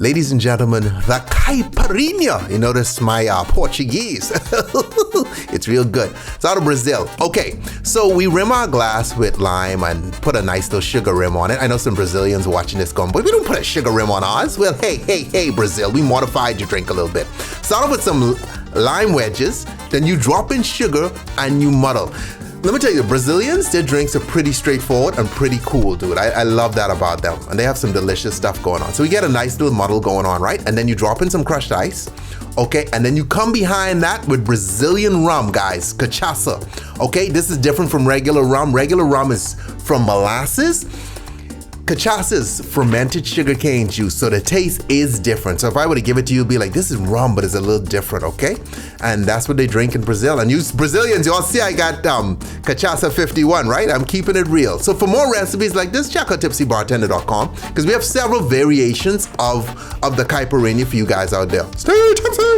ladies and gentlemen, the Caipirinha. You notice my Portuguese. It's real good. It's out of Brazil. Okay, so we rim our glass with lime and put a nice little sugar rim on it. I know some Brazilians watching this going, but we don't put a sugar rim on ours. Well, hey, Brazil, we modified your drink a little bit. Start off with some lime wedges, then you drop in sugar and you muddle. Let me tell you, Brazilians, their drinks are pretty straightforward and pretty cool, dude. I love that about them. And they have some delicious stuff going on. So we get a nice little muddle going on, right? And then you drop in some crushed ice, okay? And then you come behind that with Brazilian rum, guys, cachaça, okay? This is different from regular rum. Regular rum is from molasses. Cachaça is fermented sugarcane juice, so the taste is different. So if I were to give it to you, it'd be like, this is rum, but it's a little different, okay? And that's what they drink in Brazil. And you Brazilians, you all see I got Cachaça 51, right? I'm keeping it real. So for more recipes like this, check out tipsybartender.com because we have several variations of the Caipirinha for you guys out there. Stay tipsy!